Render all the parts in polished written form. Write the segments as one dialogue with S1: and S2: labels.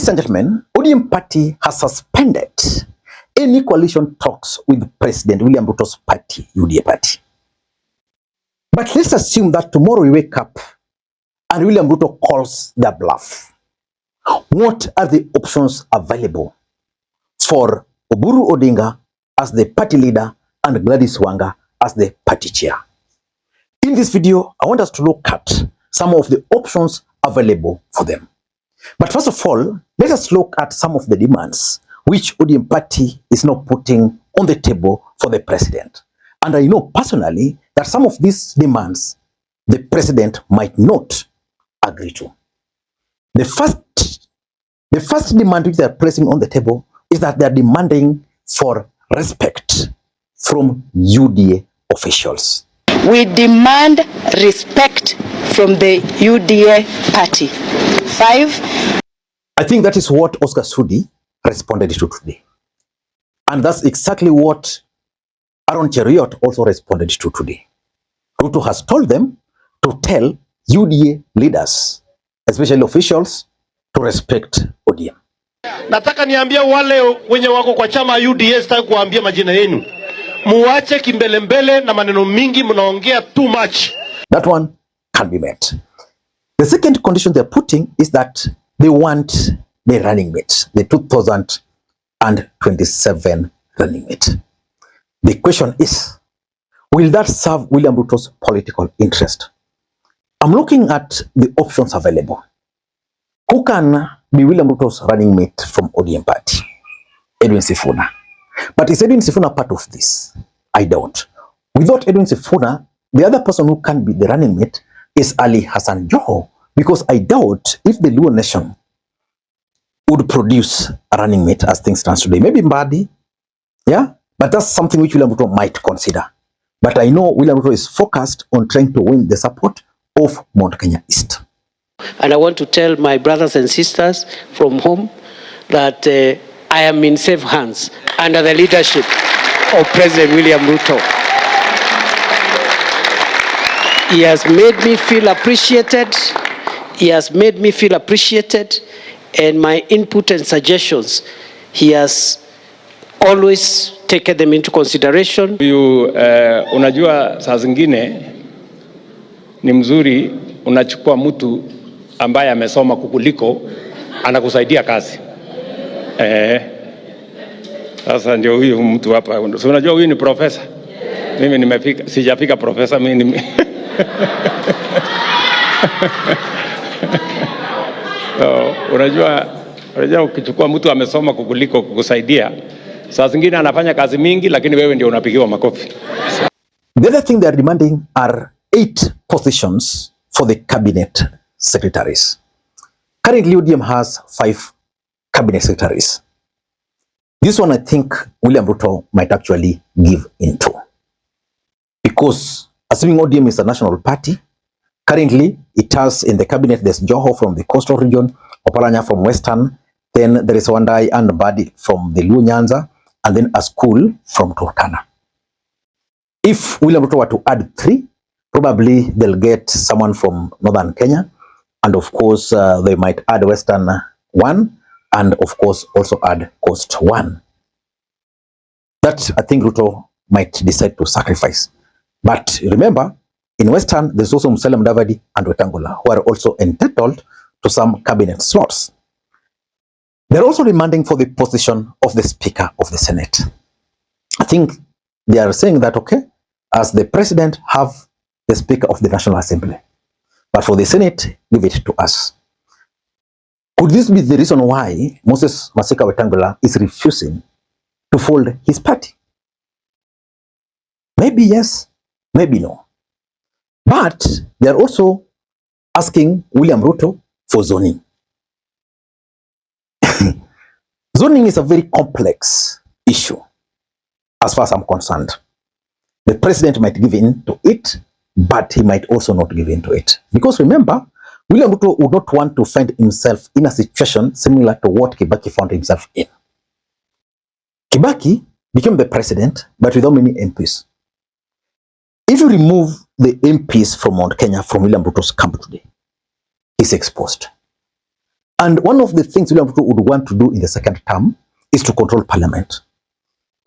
S1: Ladies and gentlemen, ODM party has suspended any coalition talks with President William Ruto's party, UDA party. But let's assume that tomorrow we wake up and William Ruto calls their bluff. What are the options available for Oburu Odinga as the party leader and Gladys Wanga as the party chair? In this video, I want us to look at some of the options available for them. But first of all, let us look at some of the demands which ODM party is now putting on the table for the president. And I know personally that some of these demands the president might not agree to. The first demand which they are placing on the table is that they are demanding for respect from UDA officials.
S2: We demand respect from the UDA party. 5.
S1: I think that is what Oscar Sudi responded to today. And that's exactly what Aaron Cheriot also responded to today. Ruto has told them to tell UDA leaders, especially officials, to respect ODM.
S3: Nataka niambia wale wenye wako kwa chama UDA, sitaki kuambia majina yenu. Muache kimbelembele na maneno mingi, mnaongea too much.
S1: That one can be met. The second condition they're putting is that they want the running mate, the 2027 running mate. The question is, will that serve William Ruto's political interest? I'm looking at the options available. Who can be William Ruto's running mate from ODM party? Edwin Sifuna. But is Edwin Sifuna part of this? I don't. Without Edwin Sifuna, the other person who can be the running mate is Ali Hassan Joho, because I doubt if the Luo nation would produce a running mate as things stand today. Maybe Mbadi, yeah? But that's something which William Ruto might consider. But I know William Ruto is focused on trying to win the support of Mount Kenya East.
S4: And I want to tell my brothers and sisters from home that I am in safe hands under the leadership of President William Ruto. He has made me feel appreciated. He has made me feel appreciated, and my input and suggestions, he has always taken them into consideration.
S5: Unajua saa zingine ni mzuri unachukua mtu ambaye amesoma kukuliko anakusaidia kazi. Sasa ndio huyu mtu hapa. Unajua huyu ni profesa. Mimi nimefika, sijafika profesa mimi. Unajua ukichukua mtu amesoma kukuliko kukusaidia, saa zingine anafanya kazi mingi lakini wewe ndio unapigiwa makofi.
S1: The other thing they are demanding are 8 positions for the cabinet secretaries. Currently, ODM has 5 cabinet secretaries. This one I think William Ruto might actually give into. Because assuming ODM is a national party, currently it has in the cabinet, there's Joho from the coastal region, Oparanya from western, then there is Wandai and Badi from the Luo Nyanza, and then a school from Turkana. If William Ruto were to add 3, probably they'll get someone from northern Kenya, and of course they might add western 1, and of course also add coast 1. That I think Ruto might decide to sacrifice. But remember, in western there's also Musalia Mudavadi and Wetangula who are also entitled to some cabinet slots. They're also demanding for the position of the Speaker of the Senate. I think they are saying that, okay, as the president have the Speaker of the National Assembly, but for the Senate, give it to us. Could this be the reason why Moses Masika Wetangula is refusing to fold his party? Maybe yes, maybe no. But they are also asking William Ruto for zoning. Zoning is a very complex issue as far as I'm concerned. The president might give in to it, but he might also not give in to it. Because remember, William Ruto would not want to find himself in a situation similar to what Kibaki found himself in. Kibaki became the president, but without many MPs. If you remove the MPs from Mount Kenya from William Ruto's camp today, he's exposed. And one of the things William Ruto would want to do in the second term is to control parliament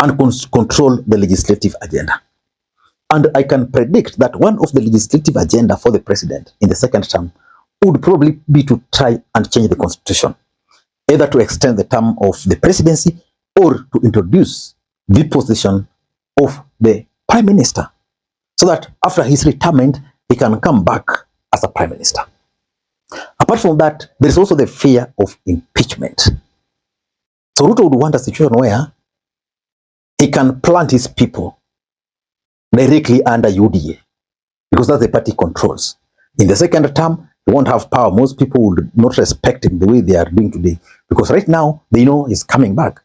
S1: and control the legislative agenda. And I can predict that one of the legislative agenda for the president in the second term would probably be to try and change the constitution, either to extend the term of the presidency or to introduce the position of the prime minister, so that after his retirement, he can come back as a prime minister. Apart from that, there is also the fear of impeachment. So Ruto would want a situation where he can plant his people directly under UDA, because that's the party controls. In the second term, he won't have power. Most people would not respect him the way they are doing today, because right now they know he's coming back.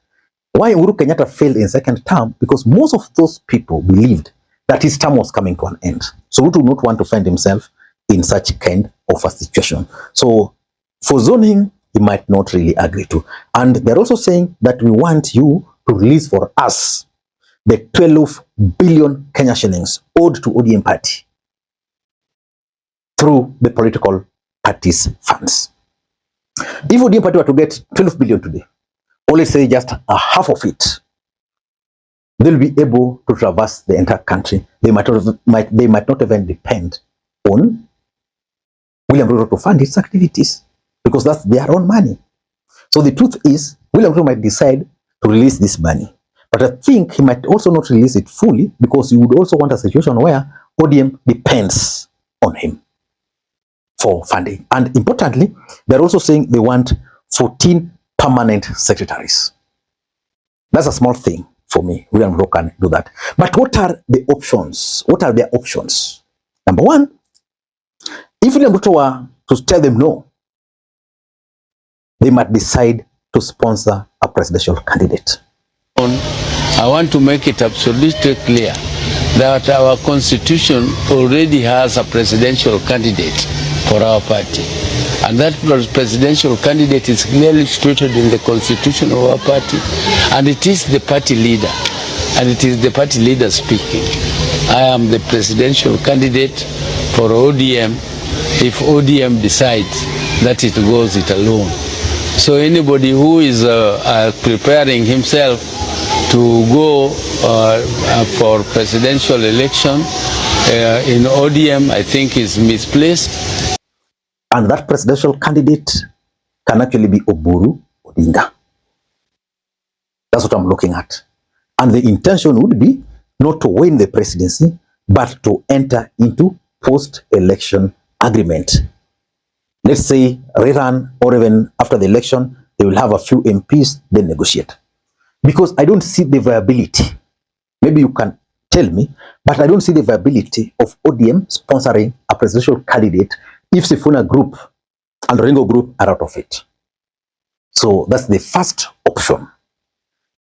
S1: Why Uhuru Kenyatta failed in second term? Because most of those people believed that his term was coming to an end. So Ruto would not want to find himself in such kind of a situation. So for zoning, he might not really agree to. And they're also saying that we want you to release for us the 12 billion Kenya shillings owed to ODM party through the political party's funds. If ODM party were to get 12 billion today, or let's say just a half of it, they'll be able to traverse the entire country. They might not even depend on William Ruto to fund its activities, because that's their own money. So the truth is, William Ruto might decide to release this money, but I think he might also not release it fully, because he would also want a situation where ODM depends on him for funding. And importantly, they're also saying they want 14 permanent secretaries. That's a small thing for me. William Ruto can do that. But what are the options? What are their options? Number one, if William Ruto were to tell them no, they might decide to sponsor a presidential candidate.
S6: I want to make it absolutely clear that our constitution already has a presidential candidate for our party. And that presidential candidate is clearly stated in the constitution of our party. And it is the party leader. And it is the party leader speaking. I am the presidential candidate for ODM if ODM decides that it goes it alone. So anybody who is preparing himself to go for presidential election in ODM, I think is misplaced.
S1: And that presidential candidate can actually be Oburu Odinga. That's what I'm looking at. And the intention would be not to win the presidency, but to enter into post-election agreement. Let's say rerun, or even after the election, they will have a few MPs, then negotiate. Because I don't see the viability. Maybe you can tell me, but I don't see the viability of ODM sponsoring a presidential candidate if Sifuna Group and Orengo Group are out of it. So that's the first option.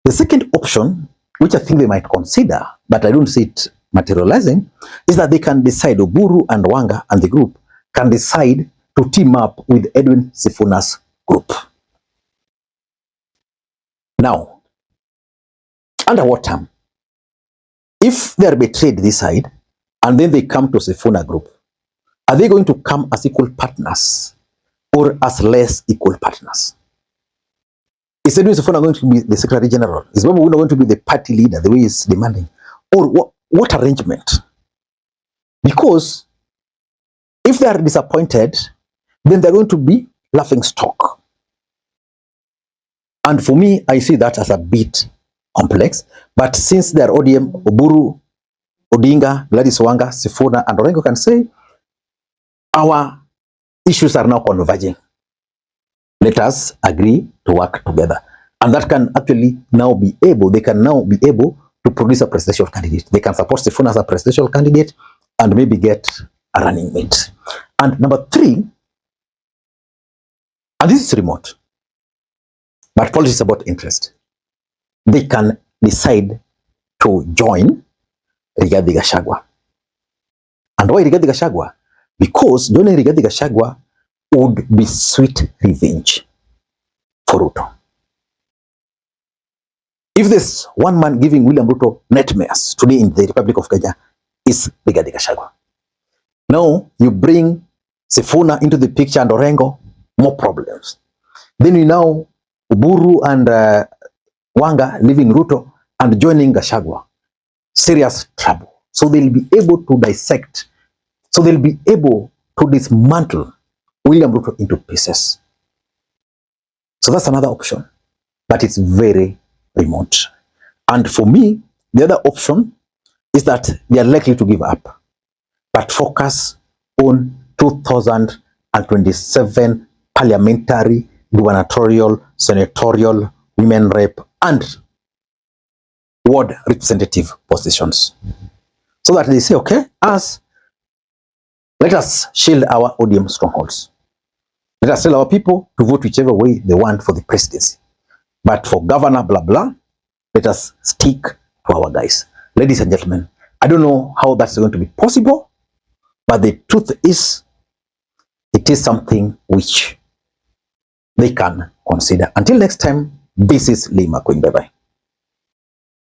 S1: The second option, which I think they might consider, but I don't see it materializing, is that they can decide, Oburu and Wanga and the group can decide to team up with Edwin Sifuna's group. Now, under what term? If they are betrayed this side, and then they come to Sifuna group, are they going to come as equal partners or as less equal partners? Is Edwin Sifuna going to be the Secretary General? Is Babu going to be the party leader the way he's demanding? Or what arrangement? Because if they are disappointed, then they're going to be laughing stock. And for me, I see that as a bit complex. But since they are ODM, Oburu, Odinga, Gladys Wanga, Sifuna, and Orengo can say, our issues are now converging. Let us agree to work together. And that can actually now be able, they can now be able to produce a presidential candidate. They can support Sifuna as a presidential candidate and maybe get a running mate. And number three, and this is remote, but politics is about interest. They can decide to join Rigathi Gachagua. And why Rigathi Gachagua? Because joining Rigathi Gachagua would be sweet revenge for Ruto. If there's one man giving William Ruto nightmares today in the Republic of Kenya, is Rigathi Gachagua. Now you bring Sifuna into the picture and Orengo, more problems. Then we now Oburu and Wanga leaving Ruto and joining Gachagua. Serious trouble. So they'll be able to dissect. So they'll be able to dismantle William Ruto into pieces. So that's another option, but it's very remote. And for me, the other option is that they are likely to give up, but focus on 2027 parliamentary, gubernatorial, senatorial, women rep, and ward representative positions. So that they say, okay, let us shield our ODM strongholds. Let us tell our people to vote whichever way they want for the presidency. But for governor, blah, blah, let us stick to our guys. Ladies and gentlemen, I don't know how that's going to be possible, but the truth is, it is something which they can consider. Until next time, this is Lee Makwiny. Bye-bye.